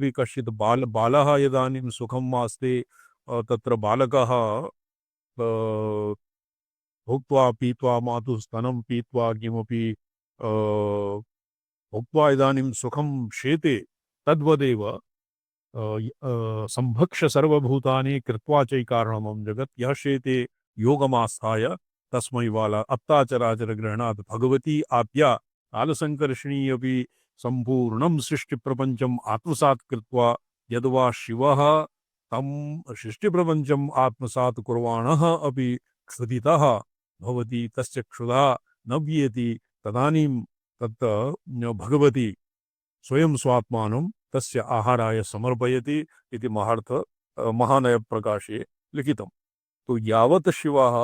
रात्रि कश्चित् बालः यदानीं सुखं मास्ते तत्र बालकः भुक्त्वा पीत्वा मातुः स्तनं पीत्वा किमपि भुक्त्वा इदानीं सुखं शेते तद्वदेव संभक्ष्य सर्वभूतानि कृत्वा चैकारणमं जगत् यः शेते योगमास्थाय तस्मै बाला अत्ताचराचरग्रहणात् भगवती आद्या कालसङ्कर्षणी अपि सम्पूर्णं सृष्टिप्रपञ्चम् आत्मसात् कृत्वा यद्वा शिवः तं सृष्टिप्रपञ्चम् आत्मसात् कुर्वाणः अपि क्षुधितः भवति तस्य क्षुधा न वियति तदानीं तत् भगवती स्वयं स्वात्मानं तस्य आहाराय समर्पयति इति महानय प्रकाशे लिखितम्। तो यावत् शिवः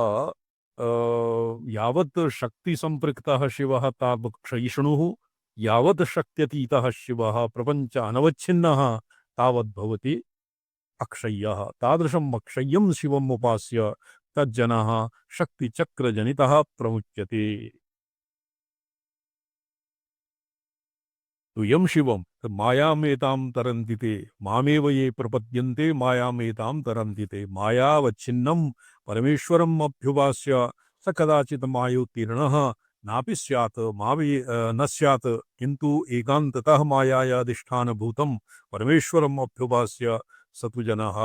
यावत् शक्ति संपृक्तः शिवः तावत् क्षयिष्णुः यावत् शक्त्यतीतः शिवः प्रपञ्च अनवच्छिन्नः तावत् भवति अक्षय्यः। तादृशम् अक्षय्यं शिवम् उपास्य तज्जनः शक्तिचक्रजनितः प्रमुच्यते। तो यम शिवम मायामेतां तरन्ति ते मामेव ये प्रपद्यन्ते मायामेतां तरन्ति ते मायावच्छिन्नं परमेश्वरम् अभ्युपास्य स कदाचित् मायोत्तीर्णः नापि स्यात् न स्यात् किन्तु एकान्ततः मायायाधिष्ठानभूतं परमेश्वरम् अभ्युपास्य स तु जनः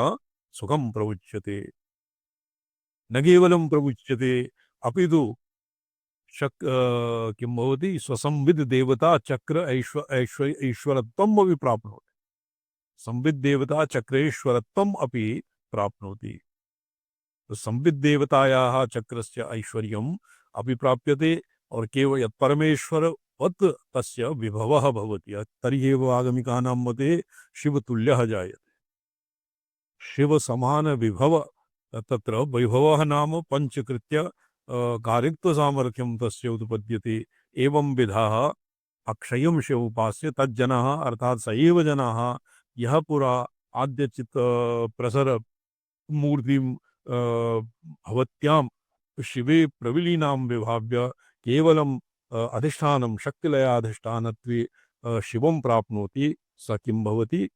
सुखं प्रमुच्यते। न केवलं प्रमुच्यते अपितु किं भवति स्वसंविद देवता चक्र ईश्वरत्वम् अपि प्राप्नोति। संविद देवता चक्रेश्वरत्वम् अपि प्राप्नोति। तो संविद देवतायाः चक्रस्य ऐश्वर्यम् अपि प्राप्यते और केवल यत् परमेश्वरवत् तस्य विभवः भवति तर्हि एव आगमिकानां मते शिवतुल्यः जायते। शिव समान विभव तत्र वैभवः नाम पंचकृत्य कारित्व सामर्थ्यं तस्य उत्पद्यते। एवं विधाः अक्षयं शिव उपास्य तज्जनः अर्थात स एव जनाः यः पुरा आद्यचित् प्रसर मूर्तिं भवत्यां शिवे प्रविलीनां विभाव्य केवलं अधिष्ठानं शक्तिलयाधिष्ठानत्वे शिवं प्राप्नोति स किं भवति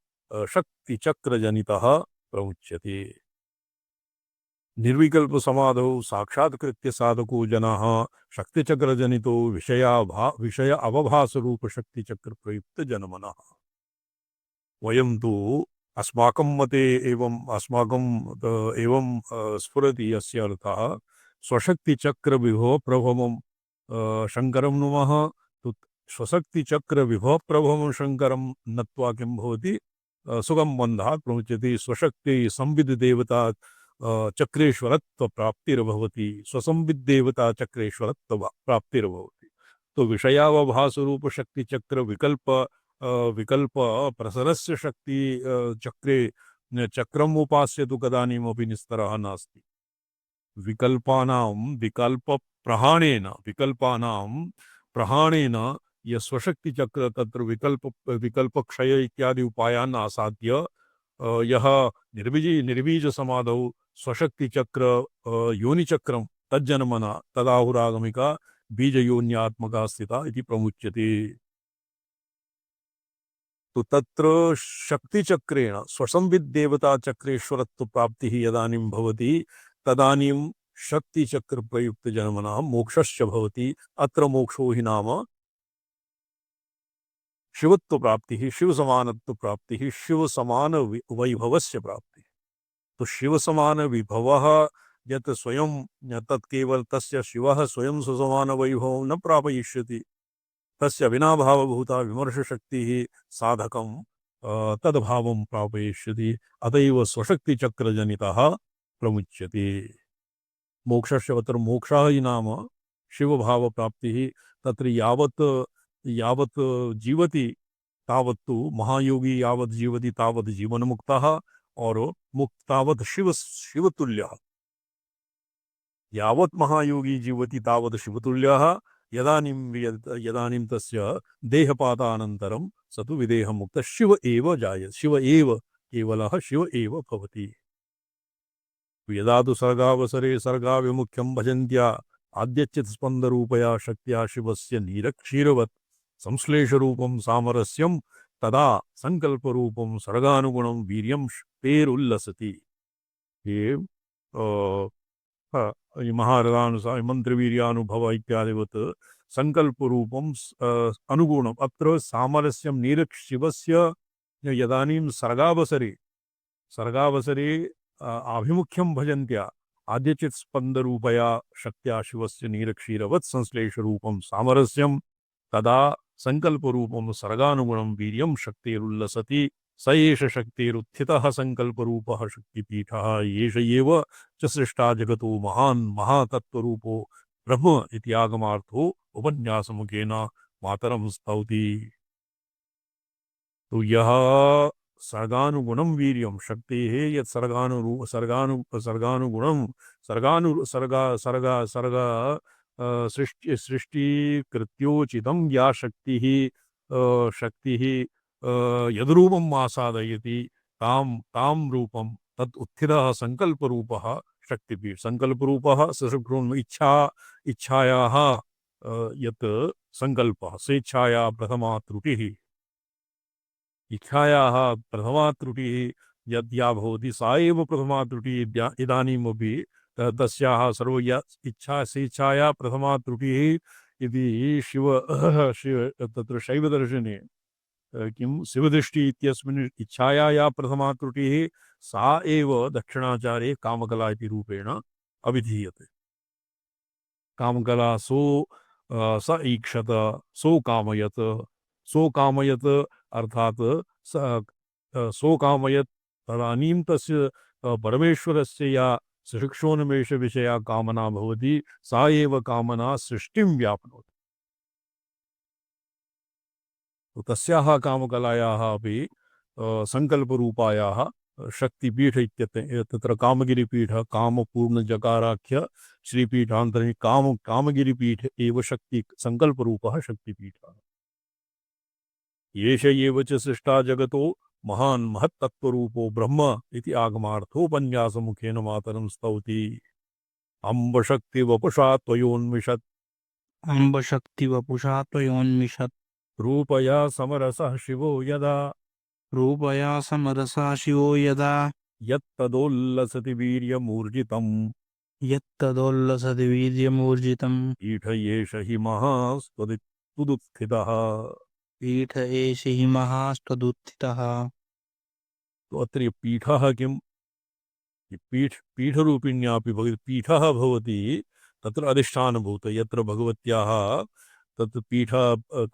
शक्तिचक्रजनितः प्रमुच्यते। निर्विकल्प समाधौ साक्षात्कृत्य साधको जनाः शक्तिचक्रजनितो विषय अवभास रूप शक्तिचक्र प्रयुक्त जनमनः। वयं तु अस्माकं मते एवं स्फुरति यस्य अर्थः स्वशक्तिचक्र विभव प्रभवं शंकरं नुमः। तो स्वशक्तिचक्र विभव प्रभवं शंकरं नत्वा किं भवति सुगम बन्धात् प्रमुच्यते। स्वशक्ति संविद देवता चक्रेश्वरत्व प्राप्तिर्भवति। स्वसंविद देवता चक्रेश्वरत्व प्राप्तिर्भवति। तो विषयावभास रूप शक्ति चक्र विकल्प प्रसरस्य शक्ति चक्रे चक्रम उपास्य तु कदानीमपि निस्तरः नास्ति। विकल्पानां प्रहाणेन यः स्वशक्ति चक्र तत्र विकल्प क्षय इत्यादि उपायान् आसाद्य यः निर्बीज समाधौ स्वशक्ति चक्र योनिचक्रं तज्जन्मना तदाहुरागमिका बीजयोन्यात्मका स्थिता इति प्रमुच्यते। तो तत्र शक्तिचक्रेण स्वसंविद देवता चक्रेश्वरत्व प्राप्तिः यदानीं भवति तदानीं शक्तिचक्र प्रयुक्त जन्मना मोक्षश्च भवति। अत्र मोक्षो हि नाम शिवत्व प्राप्तिः शिव समानत्व प्राप्तिः शिव समान वैभवस्य प्राप्तिः। तो शिव समान विभवः यत् स्वयं तत् केवल तस्य शिवः स्वयं स्वसमान वैभवं न प्रापयिष्यति। तस्य विनाभावभूता विमर्शशक्तिः साधकं तद्भावं प्रापयिष्यति। अतएव स्वशक्तिचक्रजनितः प्रमुच्यते। मोक्षस्य तत्र मोक्षः हि नाम शिवभाव प्राप्तिः। तत्र यावत् जीवति तावत्तु महायोगी यावत् जीवति तावत् जीवनमुक्तः और मुक्त तावत् शिवतुल्यः। यावत् महायोगी जीवति तावत् शिवतुल्यः। यदानीं तस्य देहपातानन्तरं स तु विदेहमुक्तः शिव एव जायते। शिव एव केवलः शिव एव भवति। यदा तु सर्गावसरे सर्गाविमुख्यं भजन्त्या आद्यचित् स्पन्दरूपया शक्त्या शिवस्य नीरक्षीरवत् संश्लेषरूपं सामरस्यं तदा संकल्प रूपम सर्गानुगुणम वीर्यम शक्तेरुल्लसति। ये महारथानुसार मंत्रवीर्यानुभव इत्यादिवत् संकल्प रूपम अनुगुणम अत्र सामरस्यम निरक्षिवस्य यदानीं सर्गावसरे आभिमुख्यं भजन्त्या आद्यचित् स्पन्दरूपया शक्त्या शिवस्य नीरक्षीरवत् संश्लेषरूपं सामरस्यं तदा संकल्परूपं सर्गानुगुणं वीर्यं शक्तिरुल्लसति स एष शक्तिरुत्थितः संकल्परूपः शक्तिपीठः एष एव च सृष्टा जगतो महान् महातत्त्वरूपो ब्रह्म इति आगमार्थो उपन्यासमुखेन मातरं स्तौति। तो यह सर्गानुगुणम वीर्यम शक्ति है यद सर्गानुगुणम सर्गा सृष्टि कृत्योचितम या शक्ति यद्रूपम आसादयति ताम ताम रूपम तत् उत्थितः संकल्प रूपः शक्तिपीठ संकल्प रूपः सशुक्रोन् इच्छायाः यत् संकल्पः स्वेच्छाया प्रथमा त्रुटिः इच्छायाः प्रथमा त्रुटिः यद्या भवति सा एव प्रथमा त्रुटिः इदानीमपि तस्याः सर्वया इच्छा स्वेच्छाया प्रथमा त्रुटिः इति शिव तत्र शैवदर्शने किं शिवदृष्टि इत्यस्मिन् इच्छाया या प्रथमा त्रुटिः सा एव दक्षिणाचारे कामकला इति रूपेण अभिधीयते। कामकला स ईक्षत सो कामयत अर्थात सो कामयत तदानीं तस्य परमेश्वरस्य या सृक्षोन्मेष विषया कामना भवति सा एव कामना सृष्टिं व्याप्नोति। तो तस्याः कामकलायाः अपि संकल्परूपायाः शक्तिपीठ इत्यत्र तत्र कामगिरिपीठ कामपूर्णजकाराख्य श्रीपीठान्तरे कामगिरिपीठ एव शक्ति संकल्परूपः शक्तिपीठः। येष एव च सृष्टा जगतो महान् महत्तत्त्वरूपो ब्रह्म इति आगमार्थोपन्यासमुखेन मातरं स्तौति। अम्ब शक्ति वपुषा त्वयोन्मिषत् अम्ब शक्ति वपुषा त्वयोन्मिषत् रूपया समरसः शिवो यदा रूपया समरसा शिवो यदा यत्तदोल्लसति वीर्यमूर्जितम् यत्तदोल्लसति वीर्यमूर्जितम् पीठ एष हि महास्त्वदुत्थितः। पीठ एष हि महास्त्वदुत्थितः। तो अत्र पीठः किम् पीठरूपिण्यापि पीठः भवति तत्र अधिष्ठानभूत यत्र भगवत्याः तत् पीठ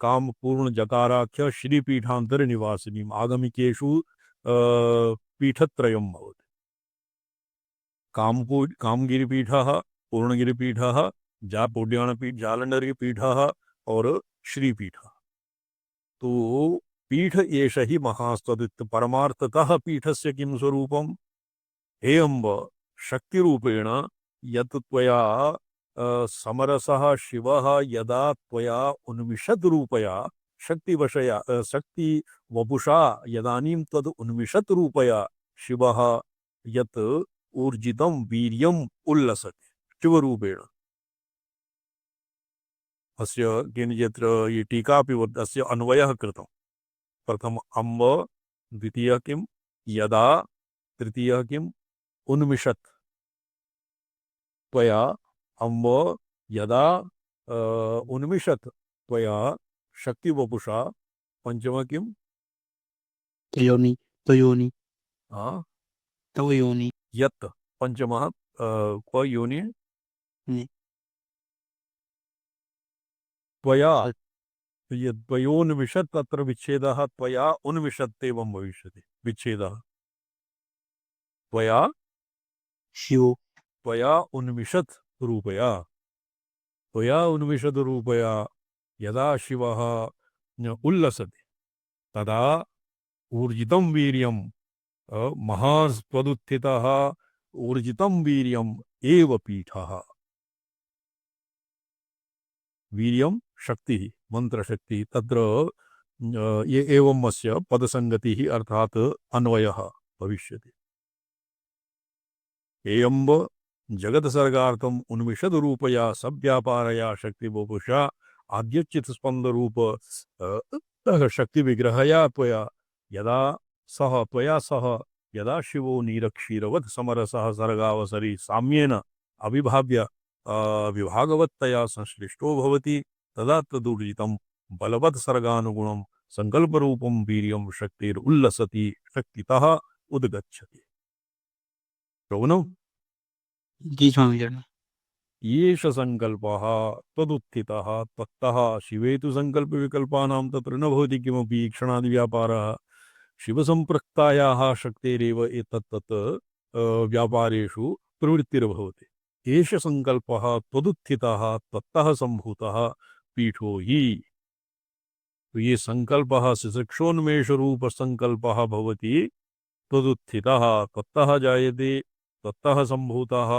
कामपूर्णजकाराख्य श्रीपीठान्तरनिवासिनीम् आगमिकेषु पीठत्रयं भवति। कामगिरिपीठः पूर्णगिरिपीठः जापुड्यानपीठ जालंधरपीठः और श्रीपीठः। तो पीठ एष हि महास्त्वदित् परमार्थतः पीठस्य किं स्वरूपम् हे अम्ब शक्तिरूपेण यत् त्वया समरसः शिवः यदा त्वया उन्मिषद् रूपया शक्तिवशया शक्ति वपुषा यदानीं तद् उन्मिषत् रूपया शिवः यत् ऊर्जितं वीर्यम् उल्लसति शिवरूपेण। अस्य किञ्चित् ये टीकापि अस्य अन्वयः कृतः। प्रथम अम्ब द्वितीय किं यदा तृतीय किं उन्मिषत् त्वया अम्ब यदा उन्मिषत् त्वया शक्तिवपुषा पंचम किं तयोनि तयोनि हाँ तव योनि यत् पंचमः क्व योनि त्वया यद्वयोन्मिषत् तत्र विच्छेदः त्वया उन्मिषत् एवं भविष्यति विच्छेदः त्वया शिवो त्वया उन्मिषत् रूपया यदा शिवः उल्लसति तदा ऊर्जितं वीर्यं महास्त्वदुत्थितः ऊर्जितं वीर्यम् एव पीठः। वीर्यं शक्तिः मंत्रशक्तिः तत्र ये एवं अस्य पदसंगतिः अर्थात् अन्वयः भविष्यति। एयम्ब जगत्सर्गार्थम् उन्मिषद् रूपया सव्यापारया शक्तिवपुषा आद्यचित् स्पंदरूप शक्तिविग्रहया त्वया यदा सह यदा शिवो नीरक्षीरवत् समरसः सर्गावसरी साम्येन अविभाव्य विभागवत्तया संश्लिष्टो भवति तदा तदूर्जितं बलवत् सर्गानुगुणं संकल्परूपं वीर्यं शक्तिरुल्लसति शक्तितः उद्गच्छति। श्रवणं जी स्वामी जी। येष संकल्पः तदुत्थितः तत्तः शिवे तु संकल्पविकल्पानां तत्र न भवति किमपि क्षणादिव्यापारः शिवसम्पृक्तायाः शक्तेरेव एतत्तत् व्यापारेषु प्रवृत्तिर्भवति। एष संकल्पः त्वदुत्थितः तत्तः सम्भूतः पीठो हि। तो ये संकल्पः शिशिक्षोन्मेषरूप संकल्पः भवति त्वदुत्थितः तत्तः जायते तत्तः सम्भूतः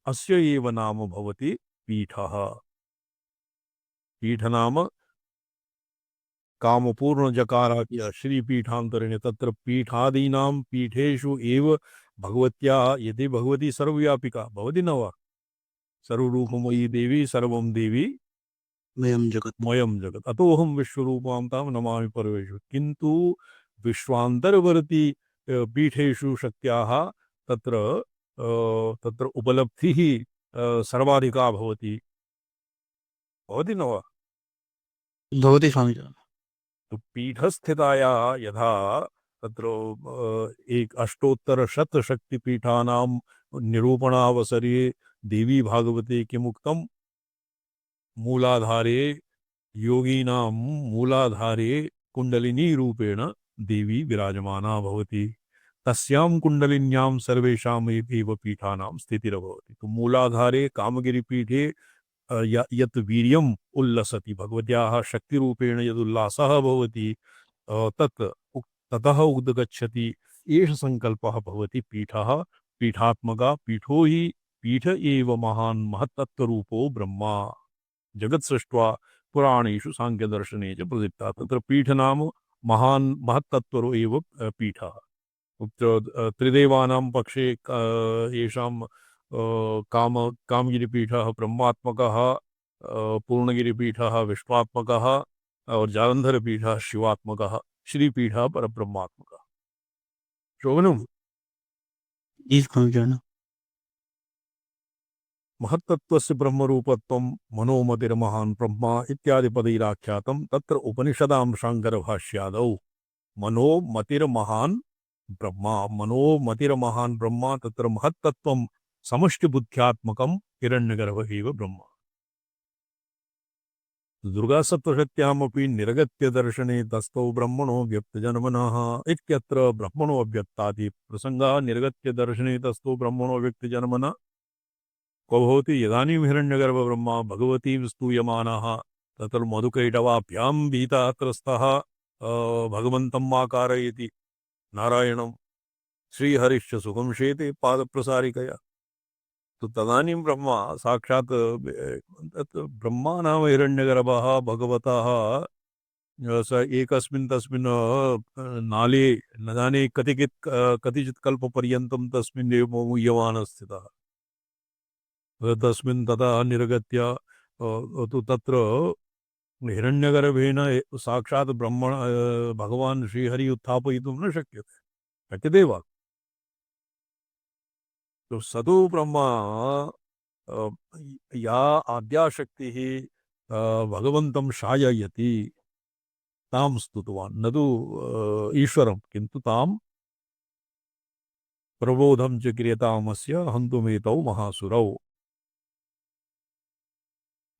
अस्य एव नाम भवति पीठः। पीठ नाम कामपूर्ण जकाराद्य श्रीपीठान्तरेण तत्र पीठादीनां पीठेषु एव भगवत्या यदि भगवती सर्वव्यापिका भवति न वा सर्वरूपमयी देवी सर्वं देवी मयम जगत। मयम जगत अतोहम विश्वरूपां तां नमामि परमेश्वर किंतु विश्वान्तरवर्ती पीठेषु शक्त्याः तत्र तत्र उपलब्धिः सर्वाधिका भवति भवति न वा। भवती स्वामी जी। तो पीठस्थिताया यथा तत्र एक अष्टोत्तर शत शक्तिपीठानां निरूपणावसरे देवी भागवते किमुक्तं मूलाधारे योगीनां मूलाधारे कुंडलिनी रूपेण देवी विराजमाना भवति तस्यां कुंडलिन्यां सर्वेषाम् एव पीठानां स्थितिर्भवति। तो मूलाधारे कामगिरिपीठे यत् वीर्यम् उल्लसति भगवत्याः शक्तिरूपेण यदुल्लासः भवति तत् ततः उद्गच्छति एष संकल्पः भवति पीठः पीठात्मका पीठो हि पीठ एव महान् महत्तत्त्वरूपो ब्रह्मा जगत् सृष्ट्वा पुराणेषु सांख्यदर्शने च प्रदत्ता तत्र पीठ नाम महान् महत्तत्त्वरो एव पीठः। त्रिदेवानां पक्षे येषां कामगिरिपीठः ब्रह्मात्मकः पूर्णगिरिपीठः विश्वात्मकः और जालंधरपीठः शिवात्मकः श्रीपीठः परब्रह्मात्मकः। श्रवणं जी स्वामी जी। महत्तत्वस्य ब्रह्मरूपत्वं मनोमतिर्महान् ब्रह्मा इत्यादि पदैराख्यातं तत्र उपनिषदां शाङ्करभाष्यादौ मनोमतिर्महान् ब्रह्मा मनोमतिर्महान् ब्रह्मा तत्र महत्तत्वं समष्टिबुद्ध्यात्मकं हिरण्यगर्भ एव ब्रह्म। दुर्गासत्त्वशक्त्यामपि निर्गत्य दर्शने तस्थौ ब्रह्मणो व्यक्तजन्मनः इत्यत्र ब्रह्मणो अव्यक्तादि प्रसङ्गः निर्गत्य दर्शने तस्थौ ब्रह्मणो व्यक्तजन्मनः को भवति यदानीं हिरण्यगर्भ ब्रह्मा भगवतीं स्तूयमानः तत्र मधुकैटवाभ्यां भीतः त्रस्तः भगवन्तम् आकारयति नारायणं श्रीहरिश्च सुखं शेते पादप्रसारिकया। तो तदानीं ब्रह्मा साक्षात् ब्रह्मा नाम हिरण्यगर्भः भगवतः स एकस्मिन् तस्मिन् नाले न जाने कतिचित् कल्पपर्यन्तं तस्मिन्नेव मूयमानः स्थितः तस्मिन् ततः निर्गत्य तु तत्र हिरण्यगर्भेण साक्षात् ब्रह्मण भगवान् श्रीहरि उत्थापयितुं न शक्यते वा। तो सदो ब्रह्मा या आद्याशक्तिः भगवन्तं शाययति तां स्तुतवान् न तु ईश्वरं किन्तु तां प्रबोधं च क्रियतामस्य हन्तुमेतौ महासुरौ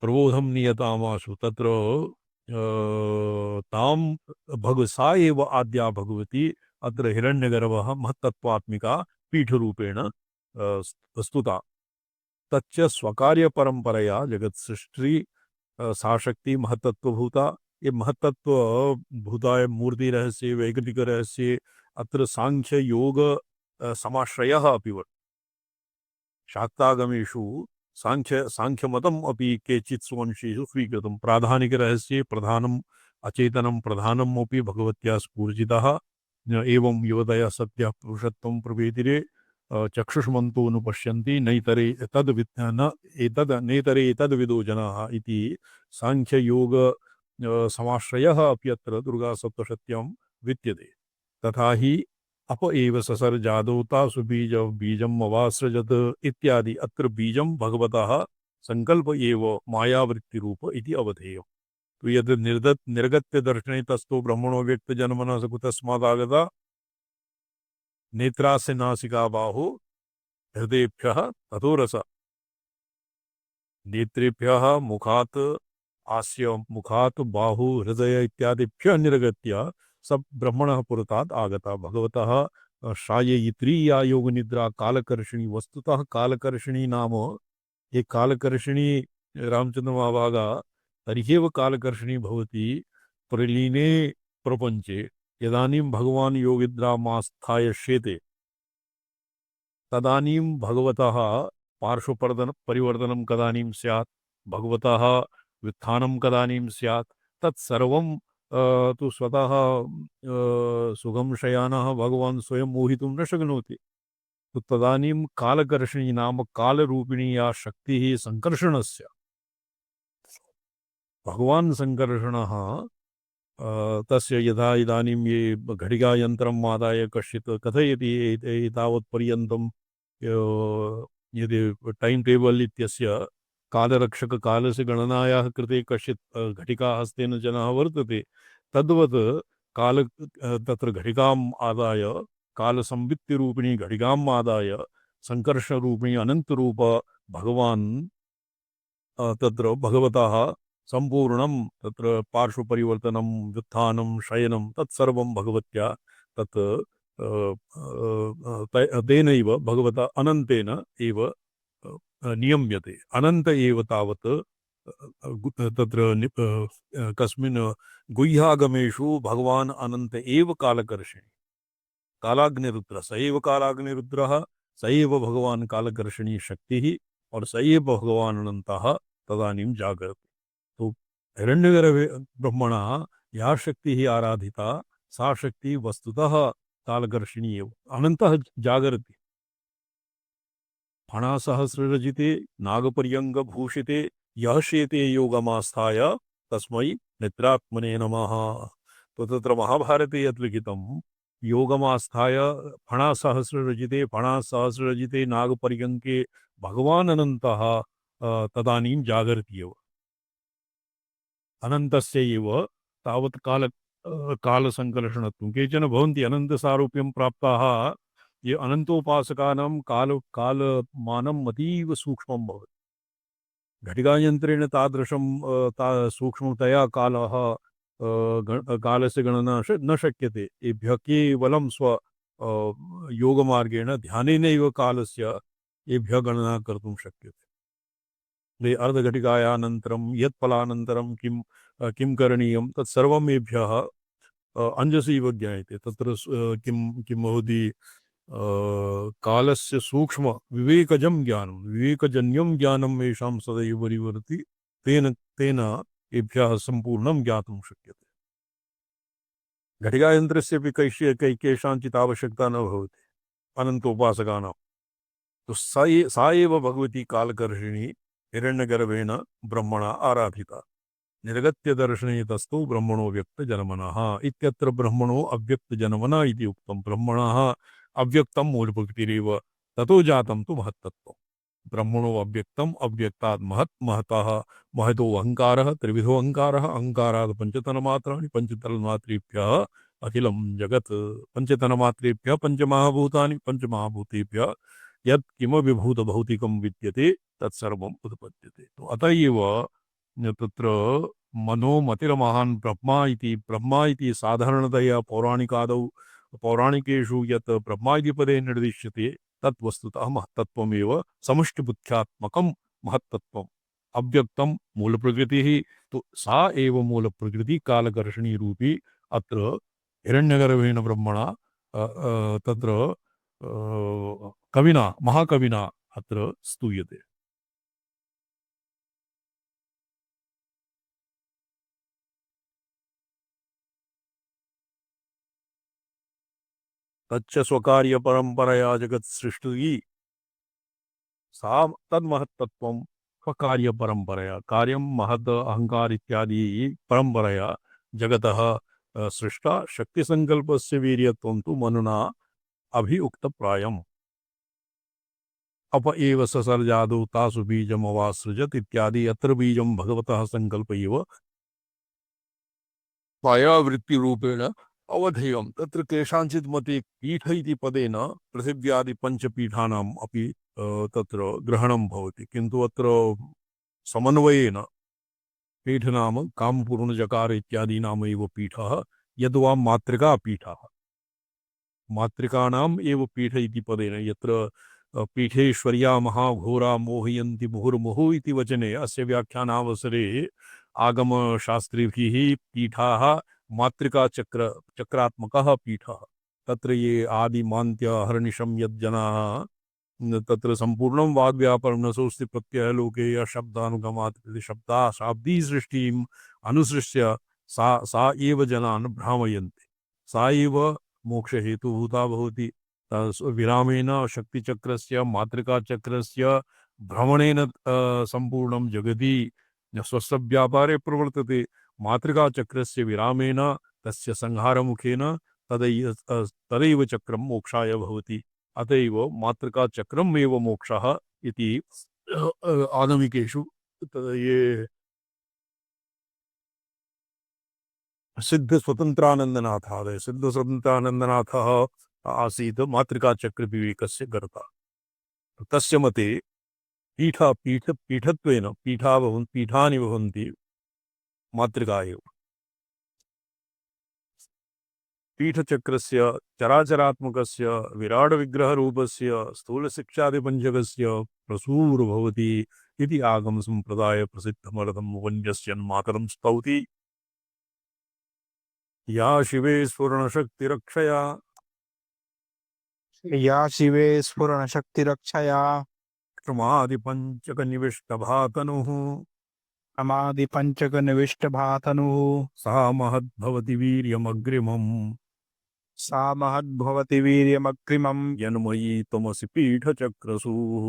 प्रबोधं नियतामाशु तत्र तां सा एव आद्या भगवती अत्र हिरण्यगर्भः महत्तत्वात्मिका पीठरूपेण स्तुता तच्च स्वकार्यपरम्परया जगत्सृष्टि सा शक्ति महत्तत्वभूता ये महत्तत्वभूता मूर्ति रहस्य वैकृतिक रहस्य अत्र सांख्य योग समाश्रयः अपि वर्तते। शाक्तागमेषु सांख्यमतम् अपि केचित् स्वंशेषु स्वीकृतं प्राधानिकरहस्ये प्रधानम् अचेतनं प्रधानम् अपि भगवत्या स्फूर्जितः एवं युवतयः सत्यः पुरुषत्वं प्रवेदिरे चक्षुष्मन्तो नुपश्यन्ति नैतरे तद्विदो जनाः इति सांख्ययोग समाश्रयः अपि अत्र दुर्गासप्तशत्यां विद्यते। तथा हि अप एव ससर्जादौ तासु बीजम् अवासृजत् इत्यादि अत्र बीजं भगवतः संकल्प एव मायावृत्तिरूप इति अवधेयम्। तो यद् निर्गत्य दर्शने तस्थो ब्रह्मणो व्यक्तजन्मनः स कुतस्मादागता नेत्रास्य नासिका बाहु हृदयेभ्यः ततो रस। नेत्रेभ्यः मुखात् आस्य मुखात् बाहु हृदय इत्यादिभ्यः निर्गत्य सब ब्रह्मणः पुरतात् आगता भगवतः शाययित्री या योग निद्रा कालकर्षिणी। वस्तुतः कालकर्षिणी नाम ये कालकर्षिणी रामचंद्र महाभागा तर्ह्येव कालकर्षिणी भवति प्रलीने प्रपंचे यदानीं भगवान् योगिद्रामास्थाय शेते तदानीं भगवतः पार्श्वपरिवर्तनं कदानीं स्यात्, भगवतः व्युत्थानं कदानीं स्यात्, तत्सर्वं तु स्वतः सुगम शयानः भगवान् स्वयं मोहितुं न शक्नोति। तो तदानीं कालकर्षिणी नाम कालरूपिणी या शक्तिः संकर्षणस्य भगवान् संकर्षणः तस्य यथा इदानीं ये घटिकायन्त्रम् आदाय कश्चित् कथयति एतावत्पर्यन्तं यदि टैम् टेबल् इत्यस्य कालरक्षककालस्य गणनायाः कृते कश्चित् घटिका हस्तेन जनः वर्तते तद्वत् काल तत्र घटिकाम् आदाय कालसंवित्तिरूपिणी घटिकाम् आदाय संकर्षरूपिणी अनन्तरूप भगवान् तत्र भगवतः संपूर्णं तत्र पार्श्वपरिवर्तनं व्युत्थानं शयनं तत्सर्वं भगवत्या तत् तेनैव भगवता अनन्तेन एव नियम्यते। अनन्त एव तावत् तत्र कस्मिन् गुह्यागमेषु भगवान् अनन्त एव कालकर्षिणी कालाग्निरुद्रः स एव कालाग्निरुद्रः स एव भगवान् कालकर्षिणी शक्तिः और स एव भगवान् अनन्तः तदानीं जागर्ति। तो हिरण्यगर्भे ब्रह्मणा या शक्तिः आराधिता सा शक्ति वस्तुतः कालकर्षिणी एव अनन्तः जागर्ति। फणासहस्ररजिते नागपर्यङ्गभूषिते यः शेते योगमास्थाय तस्मै निद्रात्मने नमः। तो तत्र महाभारते यत् लिखितं योगमास्थाय फणासहस्ररजिते नागपर्यङ्के भगवान् अनन्तः तदानीं जागर्ति एव। अनन्तस्य एव तावत् कालसङ्कर्षणत्वं। केचन भवन्ति अनन्तसारूप्यं प्राप्ताः ये अनन्तोपासकानां कालमानम् अतीव सूक्ष्मं भवति। घटिकायन्त्रेण तादृशं सूक्ष्मतया कालः कालस्य गणना न शक्यते। एभ्यः केवलं योगमार्गेण ध्यानेनैव कालस्य एभ्यः गणना कर्तुं शक्यते। अर्धघटिकायानन्तरं यत् फलानन्तरं किं करणीयं तत्सर्वम् एभ्यः अंजसि इव ज्ञायते। तत्र किं भवति कालस्य सूक्ष्म विवेकजं ज्ञानं विवेकजन्यं ज्ञानं येषां सदैव परिवर्ति तेन एभ्यः सम्पूर्णं ज्ञातुं शक्यते। घटिकायन्त्रस्यपि कैकेषाञ्चित् आवश्यकता न भवति अनन्तोपासकानां। तो सा एव भगवती कालकर्षिणी हिरण्यगर्भेण ब्रह्मणा आराधिता। निर्गत्य दर्शने तस्थो ब्रह्मणो व्यक्तजन्मनः इत्यत्र ब्रह्मणो अव्यक्तजन्मनः इति उक्तं। ब्रह्मणः अव्यक्तं मूलप्रकृतिरेव ततो जातं तु महत्तत्वम्। ब्रह्मणो अव्यक्तम् अव्यक्तात् महतः महतो अहङ्कारः त्रिविधो अहङ्कारः अहङ्कारात् पञ्चतन्मात्राणि पञ्चतन्मात्रेभ्यः अखिलं जगत् पञ्चतन्मात्रेभ्यः पञ्चमहाभूतानि पञ्चमहाभूतेभ्यः यत् किमपि भूतभौतिकं विद्यते तत्सर्वम् उत्पद्यते। तो अतः एव तत्र मनोमतिर्महान् ब्रह्मा इति साधारणतया पौराणिकेषु यत् ब्रह्मा इति पदे निर्दिश्यते तत् वस्तुतः महत्तत्वमेव समष्टिबुद्ध्यात्मकं महत्तत्वम्। अव्यक्तं मूलप्रकृतिः। तो सा एव मूलप्रकृति कालकर्षणी रूपी अत्र हिरण्यगर्भेण ब्रह्मणा तत्र कविना महाकविना अत्र स्तूयते। तच्च स्वकार्यपरम्परया जगत्सृष्टिः सा तन्महत्तत्वं स्वकार्य परंपरया कार्यं महद अहंकार इत्यादि परंपरया जगतः सृष्टा शक्ति संकल्पस्य वीर्यत्वं तु मनुना अभिउक्तप्रायम् अप एव ससर्जादौ तासु बीजमवासृजत् इत्यादि अत्र बीजं भगवतः संकल्प एव मायावृत्तिरूपेण अवधेयं तत्र केषाञ्चित् मते पीठ इति पदेन पृथिव्यादि पञ्चपीठानाम् अपि तत्र ग्रहणं भवति किन्तु अत्र समन्वयेन पीठ नाम कामपूर्णजकार इत्यादीनाम् एव पीठः यद्वा मातृकापीठः मातृकाणाम् एव पीठ इति पदेन यत्र पीठेश्वर्या महाघोरा मोहयन्ति मुहुर्मुहुः इति वचने अस्य व्याख्यानावसरे आगमशास्त्रिभिः पीठाः चक्रात्मकः पीठः तत्र ये आदिमान्त्य हर्निशं यज्जनाः तत्र संपूर्णं वाग्व्याकरणसोऽस्ति प्रत्ययलोके या शब्दानुगमात् शब्दा शाब्दी सृष्टिम् अनुसृष्य सा एव जनान् भ्रामयन्ति सा एव मोक्षहेतुभूता भवति विरामेण शक्तिचक्रस्य मातृकाचक्रस्य भ्रमणेन संपूर्णं जगति स्वस्वव्यापारे प्रवर्तते मातृकाचक्रस्य विरामेण तस्य संहारमुखेन तदैव चक्रं मोक्षाय भवति अतएव मातृकाचक्रम् एव मोक्षः इति आगमिकेषु ये सिद्ध स्वतंत्रानंदनाथः आसीत् मातृकाचक्र विवेकस्य कर्ता तस्य मते पीठत्वेन पीठानि भवन्ति मातृका एव पीठचक्रस्य चराचरात्मकस्य विराडविग्रहरूपस्य स्थूलशिक्षादिपञ्चकस्य प्रसूर भवति इति आगमसम्प्रदाय प्रसिद्धमर्थं वन्यस्यन्मातरं स्तौति या शिवे स्फुरणशक्तिरक्षया या शिवे स्फुरणशक्तिरक्षया क्षमादिपञ्चकनिविष्टभातनुः समाधिपञ्चकनिविष्टभातनुः सा महद्भवति वीर्यमग्रिमम् सा महद्भवति वीर्यमग्रिमम् यन्मयी त्वमसि पीठचक्रसूः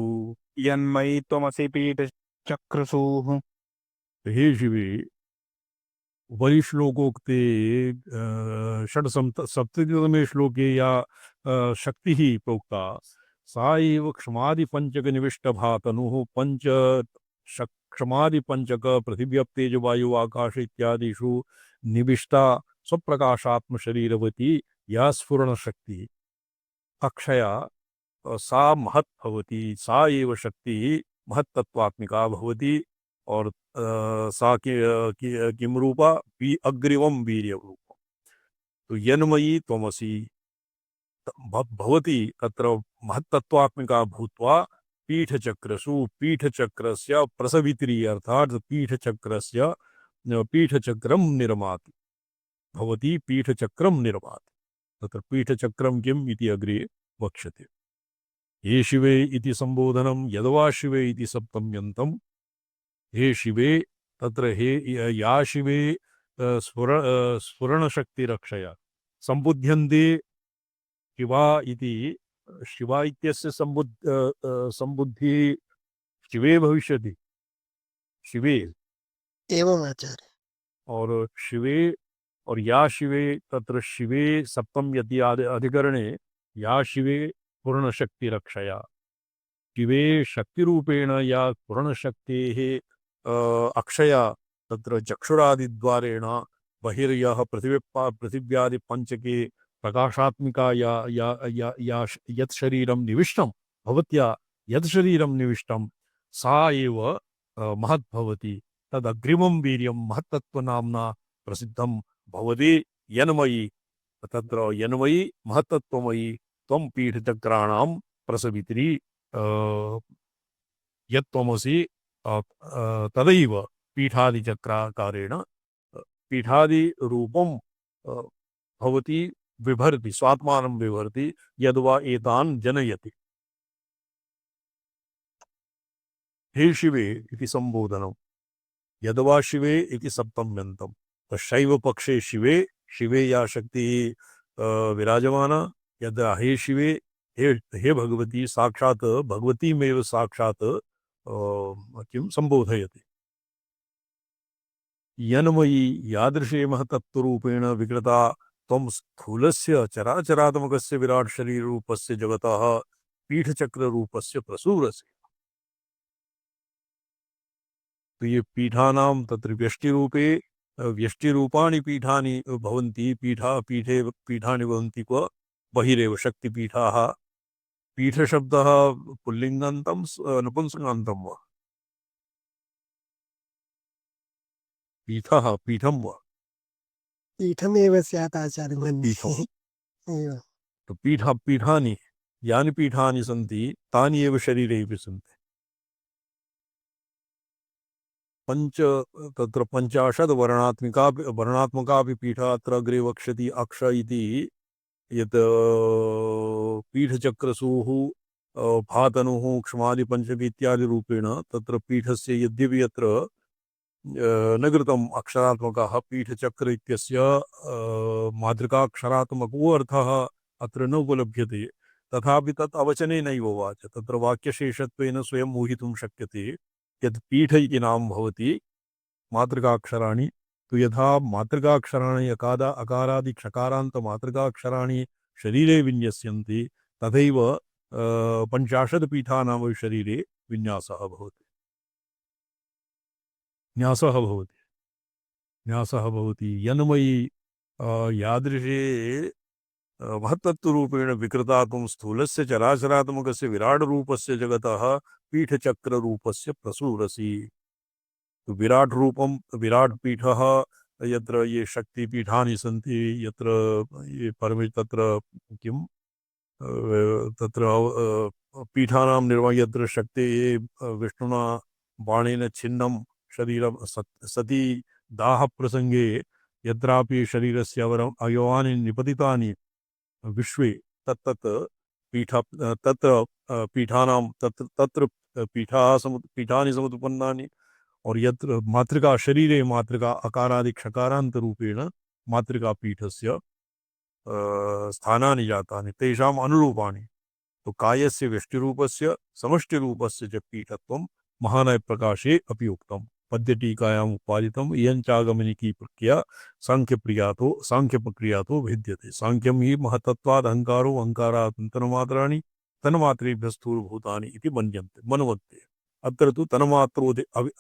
यन्मयि त्वमसि पीठचक्रसूः। हे शिवे उपरिश्लोकोक्ते सप्ततितमे श्लोके या शक्तिः प्रोक्ता सा एव क्षमादिपञ्चकनिविष्टभातनुः क्षमादिपञ्चक पृथिव्यप्तेज वायु आकाश इत्यादिषु निविष्टा स्वप्रकाशात्मशरीरवती या स्फुरणशक्तिः अक्षया सा महत् भवति सा एव शक्तिः महत्तत्वात्मिका भवति और सा किम रूपा अग्रिमं वीर्यं रूपं तो यन्मयी त्वमसि भवति तत्र महत्तत्वात्मिका भूत्वा पीठचक्रस्य प्रसवित्री अर्थात पीठचक्रं निर्माति भवति पीठचक्रं निर्माति तत्र पीठचक्रं किम् इति अग्रे वक्ष्यते हे शिवे इति संबोधनं यद्वा शिवे इति सप्तम्यन्तं हे शिवे तत्र हे या शिवे स्फुरणशक्तिरक्षया संबुध्यन्ते शिवा इति शिवा इत्यस्य संबुद्धि शिवे भविष्यति शिवे एवं आचार्य और शिवे और या शिवे तत्र शिवे सप्तम यदि अधिकरणे या शिवे पूर्णशक्तिरक्षया शिवे शक्तिरूपेण या पूर्णशक्तेः अक्षया तत्र चक्षुरादिद्वारेण बहिर्यः पृथिव्यादिपञ्चके प्रकाशात्मिका या यत् शरीरं निविष्टं भवत्या यत् शरीरं निविष्टं सा एव महद्भवति तदग्रिमं वीर्यं महत्तत्वनाम्ना प्रसिद्धं भवति यन्मयि तत्र यन्मयि महत्तत्वमयि त्वं पीठचक्राणां प्रसवित्री यत्त्वमसि तदैव पीठादिचक्राकारेण पीठादिरूपं भवति बिभर्ति स्वात्मानं बिभर्ति यद्वा एतान् जनयति हे शिवे इति संबोधनं यद्वा शिवे इति सप्तम्यन्तं तशैव पक्षे शिवे या शक्ति विराजमाना यद् हे शिवे हे भगवती साक्षात् भगवतीमेव साक्षात् किं सम्बोधयति। यन्मयि यादृशे महतत्वरूपेण विकृता त्वं स्थूलस्य चराचरात्मकस्य विराट शरीररूपस्य जगतः पीठचक्ररूपस्य प्रसूरसि। तो ये पीठानां तत्र व्यष्टिरूपे व्यष्टिरूपाणि पीठानि भवन्ति। पीठे पीठानि भवन्ति क्व बहिरेव शक्तिपीठाः। पीठशब्दः पुल्लिङ्गान्तं नपुंसकान्तं वा? पीठः पीठं वा? पीठमेव स्यात् आचार्य पीठम्। मन्ये एवं तो पीठानि यानि पीठानि सन्ति तानि एव शरीरे अपि सन्ति। पंच तत्र पंचाशद् वर्णात्मकापि पीठा अत्र अग्रे वक्ष्यति। अक्ष इति यत् पीठचक्रसूः भातनुः क्ष्मादिपञ्चमी इत्यादि रूपेण तत्र पीठस्य यद्यपि अत्र न कृतम् अक्षरात्मकः पीठचक्र इत्यस्य मातृकाक्षरात्मको अर्थः अत्र न उपलभ्यते। तथापि तत् अवचनेनैव वाच तत्र वाक्यशेषत्वेन स्वयं ऊहितुं शक्यते यत् पीठ इति नाम भवति मातृकाक्षराणि। तो यथा मातृकाक्षराणि अकारादि क्षकारान्त मातृकाक्षराणि शरीरे विन्यस्यन्ति तथैव पञ्चाशत् पीठानां शरीरे विन्यासः भवति। न्यासः भवति यन्मयि यादृशे महत्तत्वरूपेण विकृता त्वं स्थूलस्य चराचरात्मकस्य विराटरूपस्य जगतः पीठचक्ररूपस्य प्रसूरसि। तो विराट रूपम विराट पीठः यत्र ये शक्तिपीठानि सन्ति यत्र ये परमे तत्र किं तत्र पीठानां निर्माण यत्र शक्ति विष्णुना बाणेन छिन्नं शरीरं सती दाह प्रसंगे यत्रापि शरीरस्य अवयवानि निपतितानि विश्वे तत्तत् पीठ तत्र पीठानां तत्र पीठानि समुत्पन्नानि और यत्र मातृका शरीरे मातृका अकारादि क्षकारान्त रूपेण मातृका पीठस्य स्थानानि जातानि तेषाम् अनुरूपाणि। तो कायस्य व्यष्टिरूपस्य समष्टिरूपस्य च पीठत्वं महानय प्रकाशे अपि उक्तम्। पद्यटीकायाम् उत्पादितम् इयञ्चागमनिकी प्रक्रिया सांख्यप्रक्रियातो भिद्यते। सांख्यं हि महतत्वाद् अहङ्कारो अहङ्कारात् तन्मात्राणि तन्मात्रेभ्यः स्थूलभूतानि इति मन्वन्ते। अत्र तु तन्मात्रो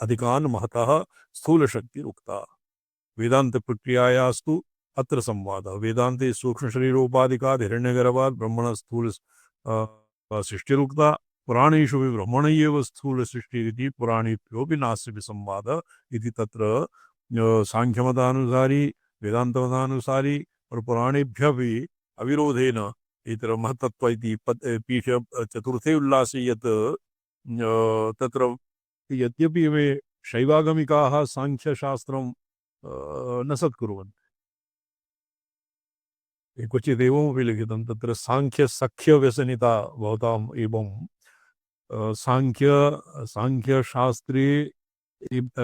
अधिकान् महतः स्थूलशक्तिरुक्ता। वेदांत प्रक्रियायास्तु अत्र संवादः। वेदान्ते सूक्ष्मशरीरोपाधिकात् हिरण्यगर्भात् ब्रह्मण स्थूल सृष्टिरुक्ता। पुराणेषु ब्रह्मण एव स्थूलसृष्टिरिति पुराणेभ्योऽपि नास्ति संवादः इति तत्र सांख्यमतानुसारी वेदान्तमतानुसारी और पुराणेभ्यः भी अविरोधेन इतर महतत्व इति पीठ चतुर्थे उल्लासे यत् तत्र यद्यपि वे शैवागमिकाः सांख्यशास्त्रं न सत्कुर्वन्ति। क्वचिदेवमपि लिखितं तत्र सांख्यसख्यव्यसनिता भवताम् एवं सांख्यशास्त्रे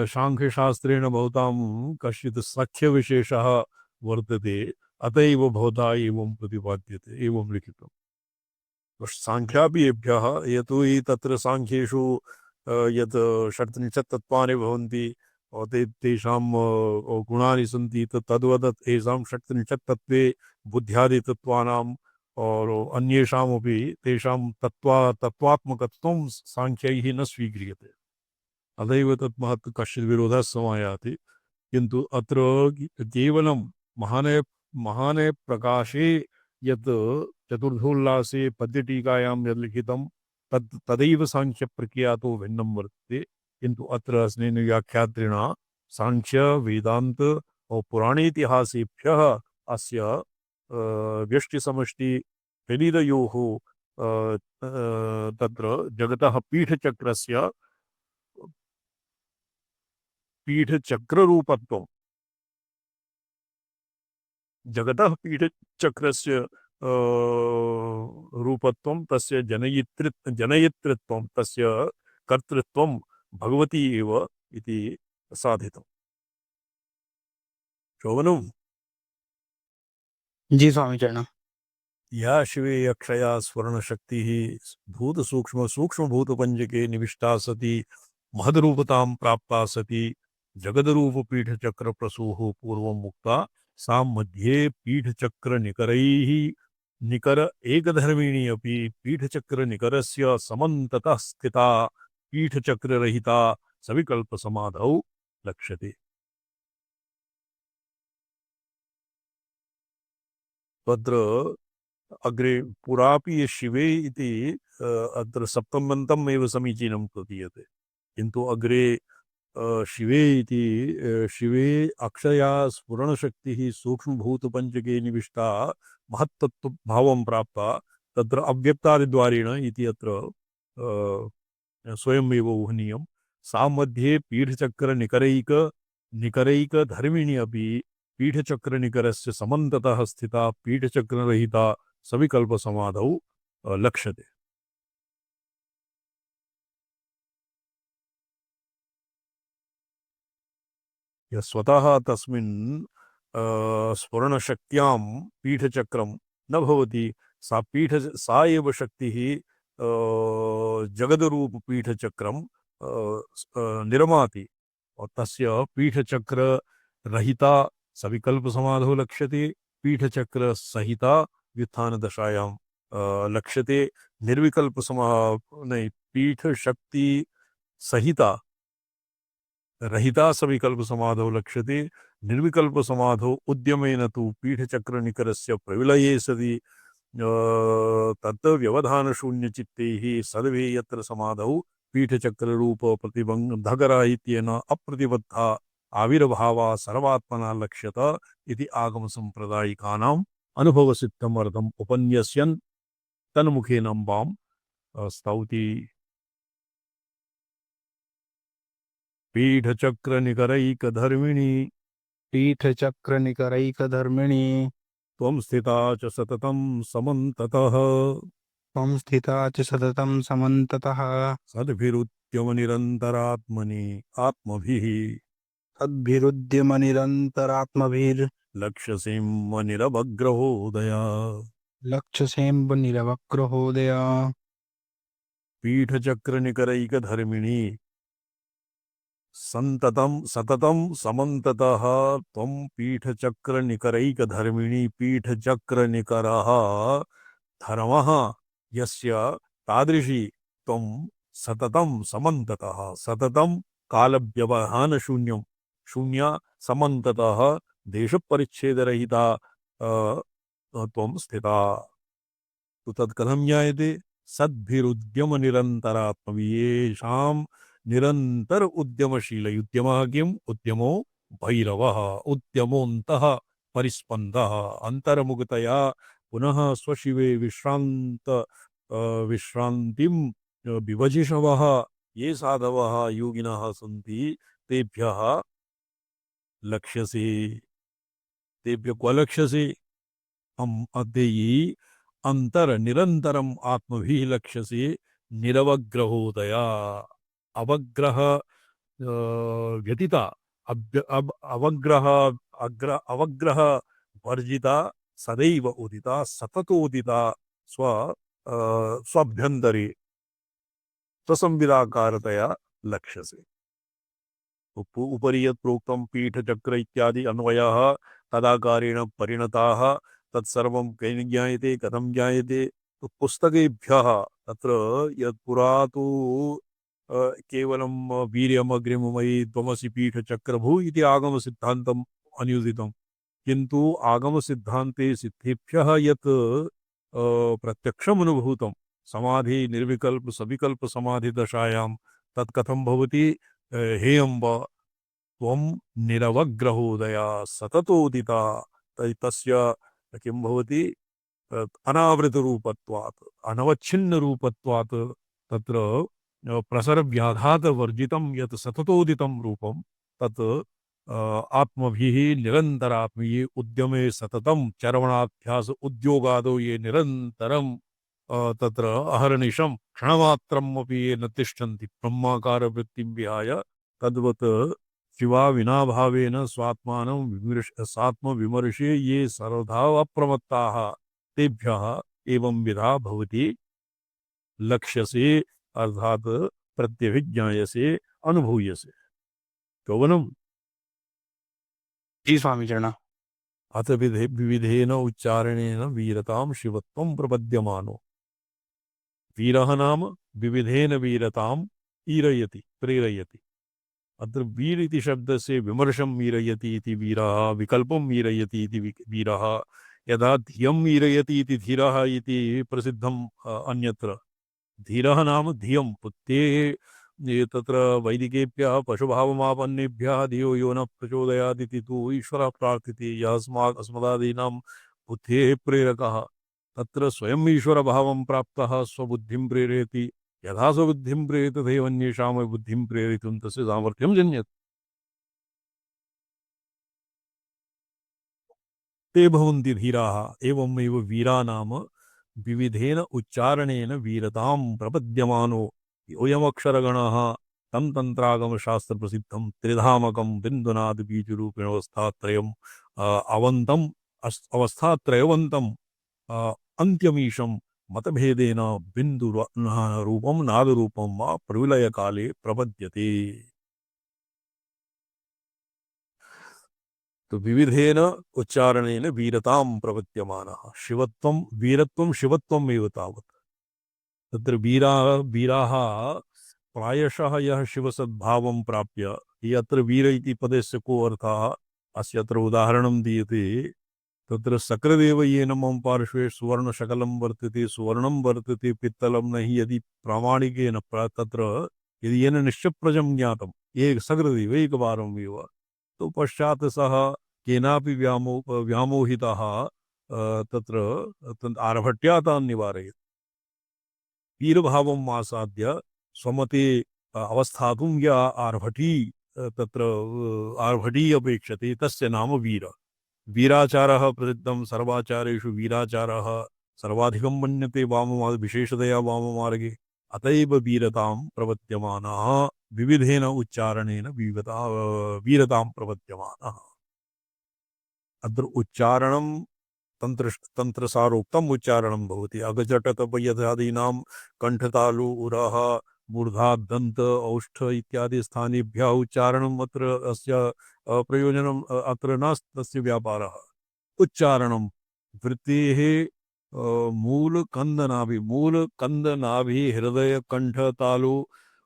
सांख्यशास्त्रेण भवतां कश्चित् सख्यविशेषः वर्तते अत एव भवता एवं प्रतिपाद्यते एवं लिखितम्। सांख्याभिभ्यः यतोहि तत्र सांख्येषु यत् षट्त्रिंशत्तत्त्वानि भवन्ति तेषां गुणानि सन्ति तद्वत् तेषां षट्त्रिंशत्तत्त्वे बुद्ध्यादितत्त्वानाम् और अन्येषामपि तेषां तत्त्वात्मकत्वं सांख्यैः न स्वीक्रियते। अतएव तत् महत् कश्चित् विरोधः समायाति। किन्तु अत्र केवलं महानय प्रकाशे यत् चतुर्थोल्लासे पद्यटीकायां यद् लिखितं तदैव सांख्यप्रक्रियातो भिन्नं वर्तते। किन्तु अत्र अस्मिन् व्याख्यात्रिणा सांख्य वेदान्त और पुराणेतिहासेभ्यः अस्य व्यष्टिसमष्टि शरीरयोः तत्र जगतः पीठचक्ररूपत्वं जगतः पीठचक्रस्य रूपत्वं तस्य जनयितृत्वं तस्य कर्तृत्वं भगवती एव इति साधितम्। शोभनम्। जी स्वामी चरण। या शिवे अक्षया स्वर्णशक्तिः भूतसूक्ष्मभूतपञ्चके निविष्टा सती महद्रूपतां प्राप्ता सती जगद्रूपपीठचक्रप्रसूः पूर्वं मुक्ता सा मध्ये पीठचक्रनिकरैः निकर एकधर्मिणी अपि पीठचक्रनिकरस्य समन्ततः स्थिता पीठचक्ररहिता सविकल्पसमाधौ लक्ष्यते। तत्र अग्रे पुरापि शिवे इति अत्र सप्तमन्तम् एव समीचीनं प्रतीयते, किन्तु अग्रे शिवे इति शिवे अक्षया स्फुरणशक्तिः सूक्ष्मभूतपञ्चके निविष्टा महत्तत्त्वभावं प्राप्ता तत्र अव्यक्तादिद्वारेण इति अत्र स्वयमेव ऊहनीयं। सा मध्ये निकरैकधर्मिणी अपि पीठचक्रनिकरस्य समन्ततः स्थिता पीठचक्ररहिता सविकल्पसमाधौ लक्ष्यते। स्वतः तस्मिन् स्फुरणशक्त्यां पीठचक्रं न भवति, सा एव शक्तिः जगद्रूपपीठचक्रं निर्माति और तस्य पीठचक्ररहिता सविकल्पसमाधौ लक्ष्यते, पीठचक्रसहिता व्युत्थानदशायां लक्ष्यते। नहीं, पीठशक्ति सहिता रहिता सविकल्पसमाधौ लक्ष्यते। निर्विकल्पसमाधौ उद्यमेन तु पीठचक्रनिकरस्य प्रविलये सति तत् व्यवधानशून्यचित्तैः सर्वे यत्र समाधौ पीठचक्ररूप प्रतिबन्धकरा इत्येन अप्रतिबद्धा आविर्भावा सर्वात्मना लक्ष्यत इति आगमसम्प्रदायिकानाम् अनुभवसिद्धम् अर्थम् उपन्यस्यन् तन्मुखेन अम्बां स्तौति। पीठचक्रनिकरैकधर्मिणी पीठचक्रनिकरैकधर्मिणी त्वं स्थिता च सततं समन्ततः त्वं स्थिता च सततं समन्ततः सद्भिरुद्यमनिरन्तरात्मनि आत्मभिः लक्ष्यसेम्मनिरवग्रहोदया लक्ष्यसेम्बनिरवग्रहोदया पीठचक्रनिकरैकधर्मिणी सततं समन्ततः त्वं पीठचक्रनिकरैकधर्मिणी पीठचक्रनिकरः धर्मः यस्य तादृशी त्वं सततं समन्ततः सततं कालव्यवधानशून्यं शून्य समन्ततः देशपरिच्छेदरहिता त्वं स्थिता। तो तत् कथं ज्ञायते? सद्भिरुद्यमनिरन्तरात्मवियेषां निरन्तर उद्यमशील उद्यमः किम्? उद्यमो भैरवः उद्यमोऽन्तः परिस्पन्दः अन्तर्मुखतया पुनः स्वशिवे विश्रान्तिं विभजिषवः ये साधवः योगिनः सन्ति तेभ्यः लक्ष्यसे। तेभ्य क्व लक्ष्यसे? अद्ययी अंतर निरंतरम आत्मभिः लक्ष्यसे निरवग्रहोदया अवग्रह व्यतीता अवग्रह वर्जिता सदैव उदिता सततोदिता स्वाभ्यंतरे स्वसंविदाकारतया लक्ष्यसे। उपरि यत् प्रोक्तं पीठचक्र इत्यादि अन्वयः तदाकारेण परिणताः तत्सर्वं कैः ज्ञायते कथं ज्ञायते? तो पुस्तकेभ्यः तत्र यत् पुरा तु केवलं वीर्यमग्रिममयि त्वमसि पीठचक्रभू इति आगमसिद्धान्तम् अनुदितं, किन्तु आगमसिद्धान्ते सिद्धेभ्यः यत् प्रत्यक्षम् अनुभूतं समाधि निर्विकल्प सविकल्प समाधि दशायां तत् कथं भवति? हे अम्ब त्वं निरवग्रहोदया सततोदिता तस्य किं भवति? अनावृतरूपत्वात् अनवच्छिन्नरूपत्वात् तत्र प्रसरव्याघातवर्जितं यत् सततोदितं रूपं तत् आत्मभिः निरन्तरात्मीये उद्यमे सततं चरवणाभ्यास उद्योगादौ ये निरन्तरं तत्र अहर्निशं क्षणमात्रम् अपि ये न तिष्ठन्ति ब्रह्माकारवृत्तिं विहाय तद्वत् शिवा विनाभावेन स्वात्मानं सात्मविमर्शे ये सर्वथा अप्रमत्ताः तेभ्यः एवं विधा भवति लक्ष्यसे अर्थात प्रत्यभिज्ञायसे अनुभूयसे कौवनम जी स्वामी चरणा। अथ विविधेन उच्चारणेन वीरतां शिवत्वं प्रपद्यमानो वीरः नाम विविधेन वीरताम् ईरयति प्रेरयति अत्र वीर इति शब्द से विमर्शं मीरयति इति वीरः विकल्पं मीरयति इति वीरः यदा धियं मीरयति इति धीरः इति प्रसिद्धं अन्यत्र धीरः नाम धियं पुत्रेः ये तत्र वैदिकेभ्यः पशुभावमापन्नेभ्यः धियो यो न प्रचोदयात् इति तु ईश्वरः प्रार्थिते यः अस्मदादीनां बुद्धेः प्रेरकः तत्र स्वयं ईश्वरभावं प्राप्तः स्वबुद्धिं प्रेरयति यथा स्वबुद्धिं प्रेरयति तथैव अन्येषां बुद्धिं प्रेरयितुं तस्य सामर्थ्यं जन्यते ते भवन्ति धीराः एवमेव वीरा नाम विविधेन उच्चारणेन वीरतां प्रपद्यमानो योऽयमक्षरगणः तं तन्त्रागमशास्त्रप्रसिद्धं त्रिधामकं बिन्दुनादबीजरूपिणवस्थात्रयम् अवन्तम् अवस्थात्रयवन्तम् अन्त्यमीशं मतभेदेन बिन्दुरूपं नादरूपं वा प्रविलयकाले प्रपद्यते तो विविधेन उच्चारणेन वीरतां प्रपद्यमानः शिवत्वं वीरत्वं शिवत्वम् एव तावत् तत्र वीराः प्रायशः यः शिवसद्भावं प्राप्य यत्र वीर इति पदस्य को अर्थः अस्य अत्र उदाहरणं दीयते तत्र सकृदेव येन मम पार्श्वे सुवर्णशकलं वर्तते सुवर्णं वर्तते पित्तलं नहि यदि प्रामाणिकेन तत्र यदि येन निश्चप्रजं ज्ञातम् सकृदेव एकवारम् एव तो पश्चात् सः केनापि व्यामोहितः तत्र आर्भट्या तान् निवारयेत् वीरभावम् आसाद्य स्वमते अवस्थातुं या आर्भटी तत्र आर्भटी अपेक्षते तस्य नाम वीर वीराचारः प्रसिद्धं सर्वाचारेषु वीराचारः सर्वाधिकं मन्यते वाममार्गे विशेषतया वाममार्गे अतएव वीरतां प्रपद्यमानः विविधेन उच्चारणेन वीरतां प्रपद्यमानः अत्र उच्चारणं तन्त्रसारोक्तम् उच्चारणं भवति अगजटतपयदादीनां कण्ठतालु उरः मूर्धा दन्त औष्ठ इत्यादि स्थानेभ्यः उच्चारणम् अत्र अस्य प्रयोजनम् अत्र नास्ति तस्य व्यापारः उच्चारणं वृत्तेः मूलकन्दनाभि हृदय कंठ तालु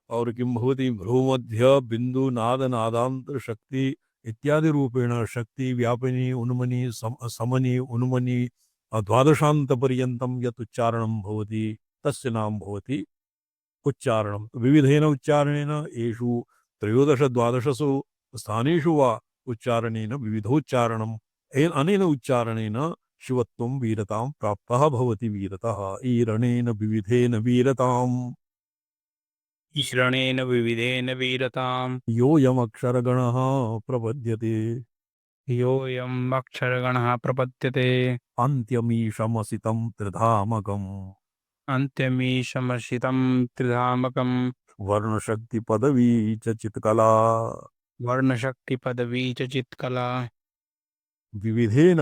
और किं भवति भ्रूमध्य बिंदु नाद नादांतर शक्ति इत्यादि रूपेण शक्ति व्यापिनी उन्मनी समनी उन्मनी द्वादशान्त पर्यन्तं यत् उच्चारणं भवति तस्य नाम भवति उच्चारणं विविधेन उच्चारणेन येषु त्रयोदश द्वादशसु स्थानेषु वा उच्चारणेन विविधोच्चारणम् अनेन उच्चारणेन शिवत्वं वीरतां प्राप्तः भवति वीरतः ईरणेन विविधेन वीरताम् ईश्वरेण विविधेन वीरताम् योऽयमक्षरगणः प्रपद्यते योऽयम् अक्षरगणः प्रपद्यते अन्त्यमीशमसितं त्रिधामकम् अन्त्यमीशमर्षितं त्रिधामकम् वर्णशक्तिपदवी च चित्कला वर्णशक्तिपदवी च चित्कला विविधेन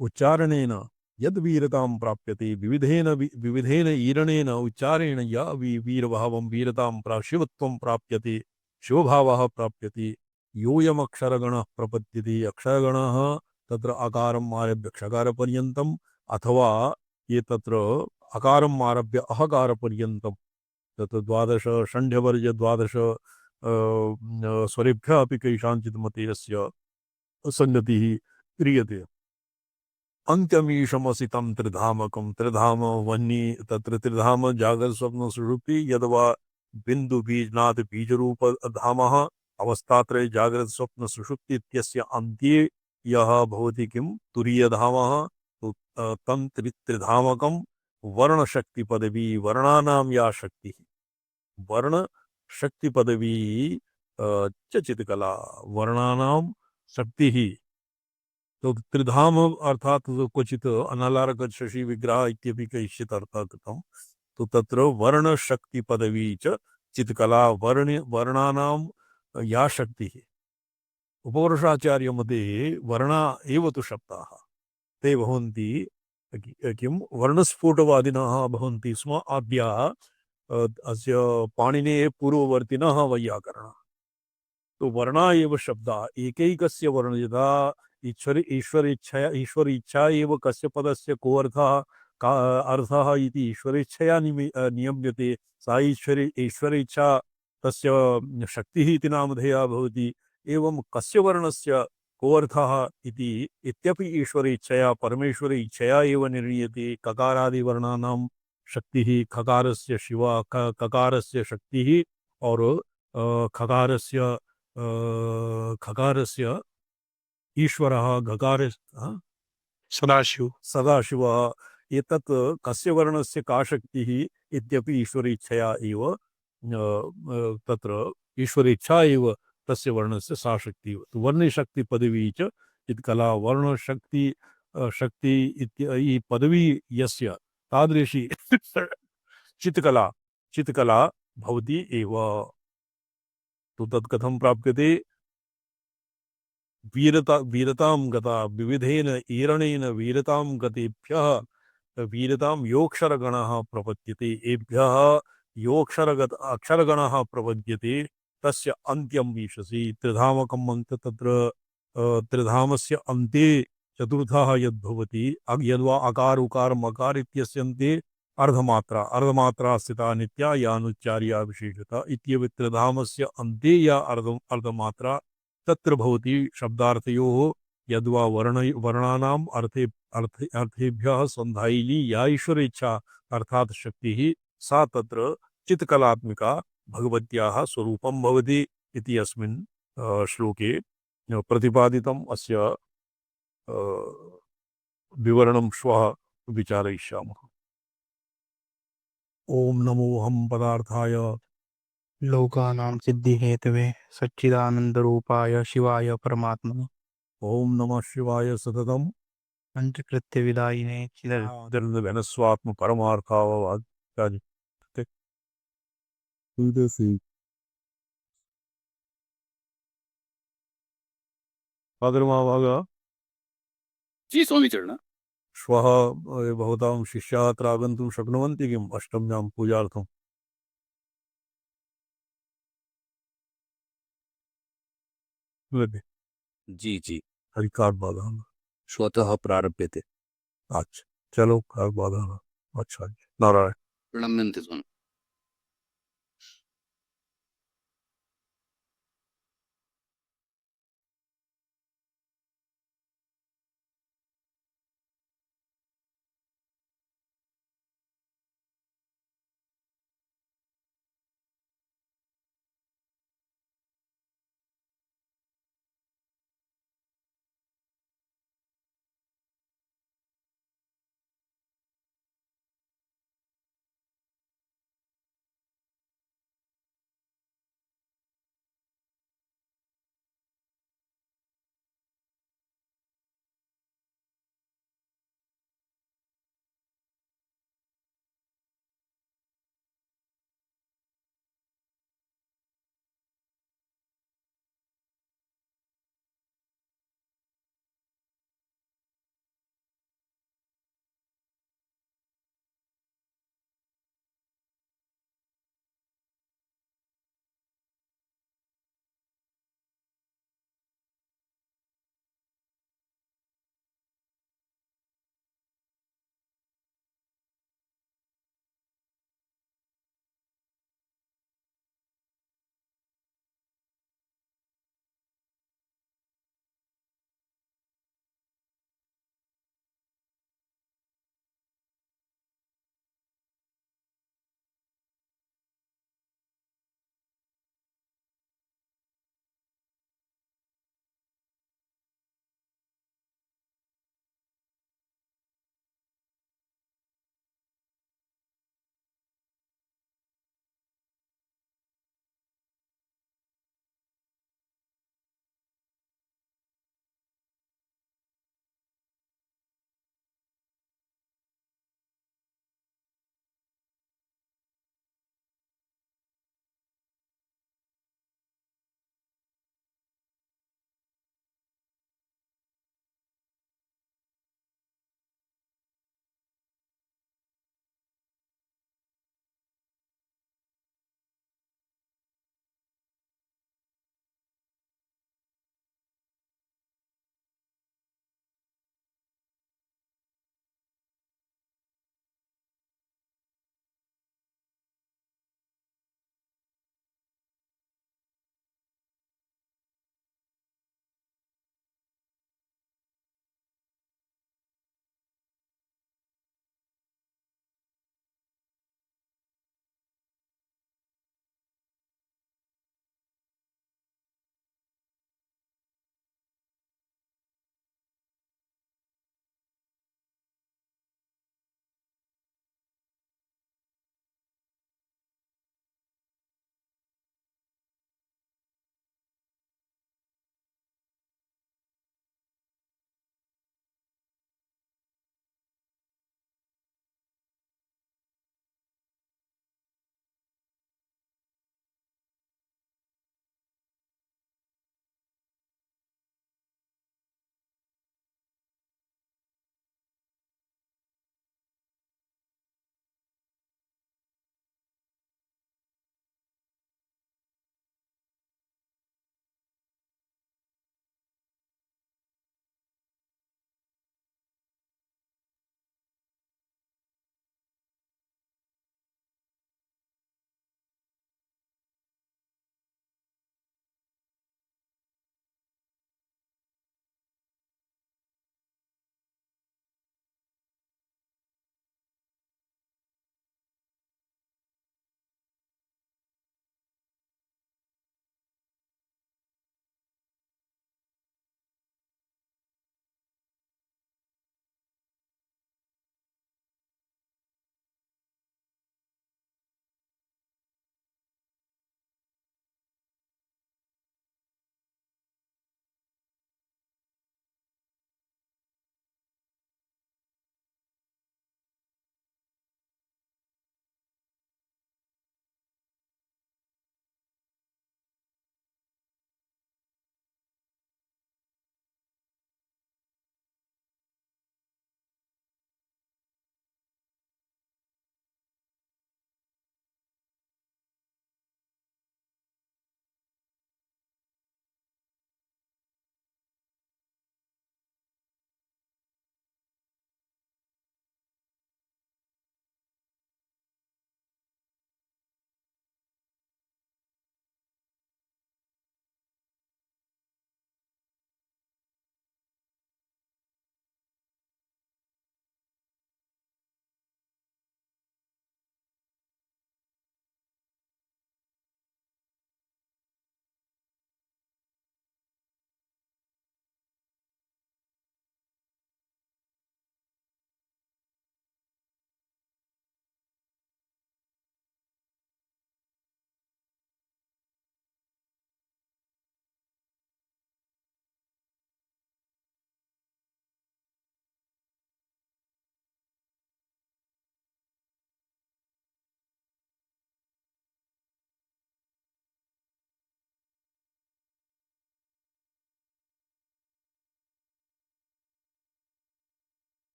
उच्चारणेन यद् वीरतां प्राप्यते विविधेन ईरणेन उच्चारेण या वीरभावं वीरतां शिवत्वं प्राप्यते शिवभावः प्राप्यते योऽयमक्षरगणः प्रपद्यते अक्षरगणः तत्र अकारम् आरभ्य क्षकारपर्यन्तम् अथवा ये तत्र अकारम् आरभ्य अहकारपर्यन्तं तत्र द्वादश षण्ढ्यवर्ज्य द्वादश स्वरेभ्यः अपि कैषाञ्चित् मते अस्य संगतिः क्रियते अन्त्यमीशमसितं त्रिधामकं त्रिधाम वह्नि तत्र त्रिधाम जागृत स्वप्न सुषुप्ति यद्वा बिंदु बीजनाथ बीजरूप धामः अवस्थात्रय जागृत स्वप्न सुषुप्ति इत्यस्य अन्त्ये यः भवति किं तुरीयधामः तं त्रिधामकं वर्णशक्तिपदवी वर्णानां या शक्तिः वर्णशक्तिपदवी च चित्कला वर्णानां शक्तिः तो त्रिधाम अर्थात क्वचित अनलारक शशि विग्रह इत्यपि कैश्चित् अर्थः कृतं तो तत्र वर्ण शक्ति पदवी च चित्कला वर्णानां या शक्तिः उपवर्षाचार्य मते वर्णा एव तु शब्दाः ते भवन्ति किं वर्णस्फोटवादिनः भवन्ति स्म आद्याः अस्य पाणिनेः पूर्ववर्तिनः वैयाकरणाः। तो वर्णा एव शब्दाः एकैकस्य वर्ण यदा ईश्वर इच्छा एव कस्य पदस्य को अर्थः का अर्थः इति ईश्वरेच्छया नियम्यते। सा ईश्वर इच्छा तस्य शक्तिः इति नामधेया भवति। एवं कस्य वर्णस्य को अर्थः इति इत्यपि ईश्वर इच्छया परमेश्वर इच्छया एव निर्णीयते। ककारादिवर्णानां शक्तिः खकारस्य शिव ककारस्य शक्तिः और खकारस्य खकारस्य ईश्वरः गकार सदाशिव सदाशिवः। एतत् कस्य वर्णस्य का शक्तिः इत्यपि ईश्वरेच्छया एव तत्र ईश्वरेच्छा एव तस्य वर्णस्य सा शक्तिः। तो वर्णशक्ति पदवी च चित्कला वर्णशक्ति शक्ति इति पदवी यस्य तादृशी चित्कला चित्कला भवति एव। तो तत् कथं प्राप्यते? वीरतां गता विविधेन ईरणेन वीरतां गतेभ्यः वीरतां योऽक्षरगणः प्रपद्यते। एभ्यः अक्षरगणः प्रपद्यते तस्य अन्त्यं ईशसि। त्रिधामकम् अन्त तत्र त्रिधामस्य अन्ते चतुर्थः यद्भवति यद्वा अकार उकार मकार इत्यस्य अन्ते अर्धमात्रा स्थिता नित्या यानुच्चार्या विशेषता इत्येव त्रिधामस्य अन्ते या अर्धमात्रा तत्र भवति। शब्दार्थयोः यद्वा वर्णानाम् अर्थेभ्यः संधायिनी या ईश्वरेच्छा अर्थात शक्तिः सा तत्र चित्कलात्मिका भगवत्याः स्वरूपं भवति इति अस्मिन् श्लोके प्रतिपादितम्। अस्य विवरणं श्वः विचारयिष्यामः। ओम नमो हम पदार्थाय लोकानां सिद्धिहेतवे सच्चिदानन्दरूपाय शिवाय परमात्मने ओम नमः शिवाय सततम् पंचकृत्यविदायिने धर्मस्वात्म परमार्थावाद भाग जी स्वामीचरण श्वः भवतां शिष्याः अत्र आगन्तुं शक्नुवन्ति किम् अष्टम्यां पूजार्थम्? जी जी हरिकार बाधा स्वतः प्रारभ्यते। अच्छा चलो कार बाधा अच्छा जी नारायण प्रणम्यन्ते स्वामी।